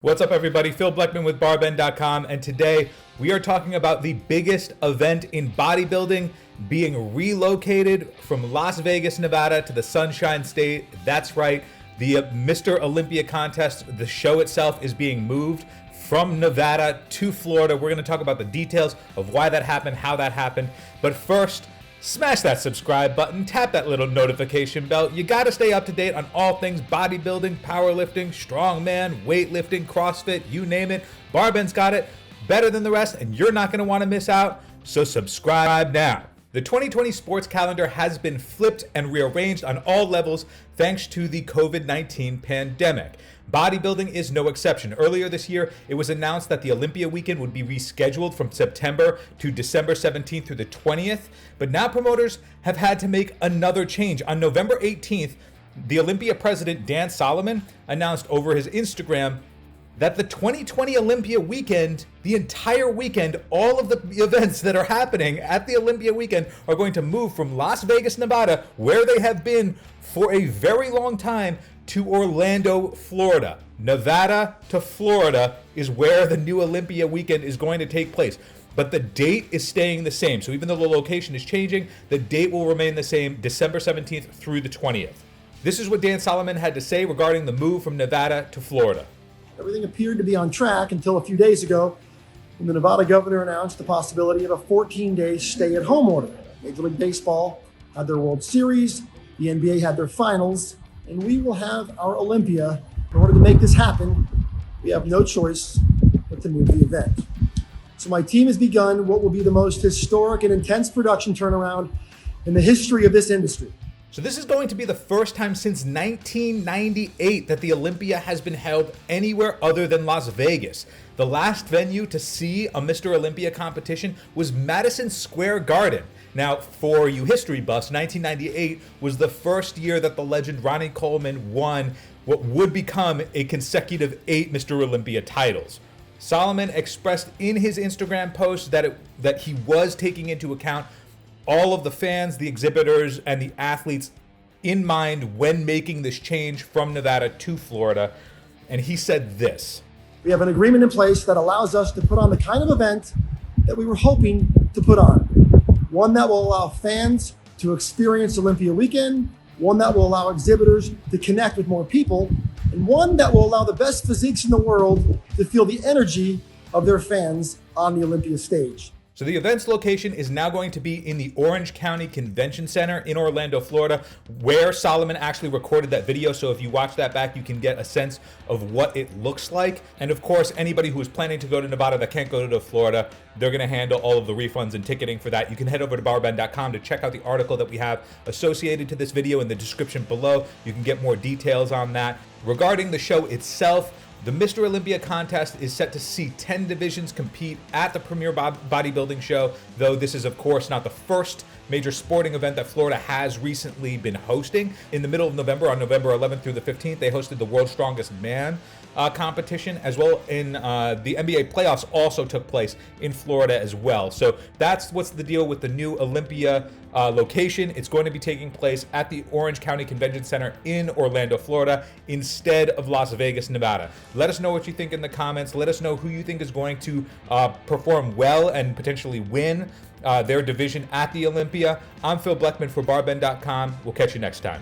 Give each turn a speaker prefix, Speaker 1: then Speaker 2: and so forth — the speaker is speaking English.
Speaker 1: What's up, everybody? Phil Bleckman with barbend.com, and today we are talking about the biggest event in bodybuilding being relocated from Las Vegas, Nevada to the Sunshine State. That's right, the Mr. Olympia contest, the show itself is being moved from Nevada to Florida. We're going to talk about the details of why that happened, how that happened, but first, smash that subscribe button, tap that little notification bell. You got to stay up to date on all things bodybuilding, powerlifting, strongman, weightlifting, CrossFit, you name it. Barbend's got it better than the rest, and you're not going to want to miss out, so subscribe now. The 2020 sports calendar has been flipped and rearranged on all levels thanks to the COVID-19 pandemic. Bodybuilding is no exception. Earlier this year, it was announced that the Olympia weekend would be rescheduled from September to December 17th through the 20th, but now promoters have had to make another change. On November 18th, the Olympia president, Dan Solomon, announced over his Instagram that the 2020 Olympia weekend, the entire weekend, all of the events that are happening at the Olympia weekend are going to move from Las Vegas, Nevada, where they have been for a very long time, to Orlando, Florida. Nevada to Florida is where the new Olympia weekend is going to take place. But the date is staying the same. So even though the location is changing, the date will remain the same, December 17th through the 20th. This is what Dan Solomon had to say regarding the move from Nevada to Florida.
Speaker 2: Everything appeared to be on track until a few days ago when the Nevada governor announced the possibility of a 14-day stay-at-home order. Major League Baseball had their World Series, the NBA had their finals, and we will have our Olympia. In order to make this happen, we have no choice but to move the event. So my team has begun what will be the most historic and intense production turnaround in the history of this industry.
Speaker 1: So this is going to be the first time since 1998 that the Olympia has been held anywhere other than Las Vegas. The last venue to see a Mr. Olympia competition was Madison Square Garden. Now, for you history buffs, 1998 was the first year that the legend Ronnie Coleman won what would become a consecutive 8 Mr. Olympia titles. Solomon expressed in his Instagram post that he was taking into account all of the fans, the exhibitors, and the athletes in mind when making this change from Nevada to Florida. And he said this:
Speaker 2: "We have an agreement in place that allows us to put on the kind of event that we were hoping to put on. One that will allow fans to experience Olympia weekend, one that will allow exhibitors to connect with more people, and one that will allow the best physiques in the world to feel the energy of their fans on the Olympia stage."
Speaker 1: So the event's location is now going to be in the Orange County Convention Center in Orlando, Florida, where Solomon actually recorded that video. So if you watch that back, you can get a sense of what it looks like. And of course, anybody who is planning to go to Nevada that can't go to Florida, they're going to handle all of the refunds and ticketing for that. You can head over to barbend.com to check out the article that we have associated to this video in the description below. You can get more details on that. Regarding the show itself, the Mr. Olympia contest is set to see 10 divisions compete at the premier bodybuilding show, though this is, of course, not the first major sporting event that Florida has recently been hosting. In the middle of November, on November 11th through the 15th, they hosted the World's Strongest Man competition, as well in the NBA playoffs also took place in Florida as well. So that's what's the deal with the new Olympia location. It's going to be taking place at the Orange County Convention Center in Orlando, Florida, instead of Las Vegas, Nevada. Let us know what you think in the comments. Let us know who you think is going to perform well and potentially win their division at the Olympia. I'm Phil Bleckman for barbend.com. We'll catch you next time.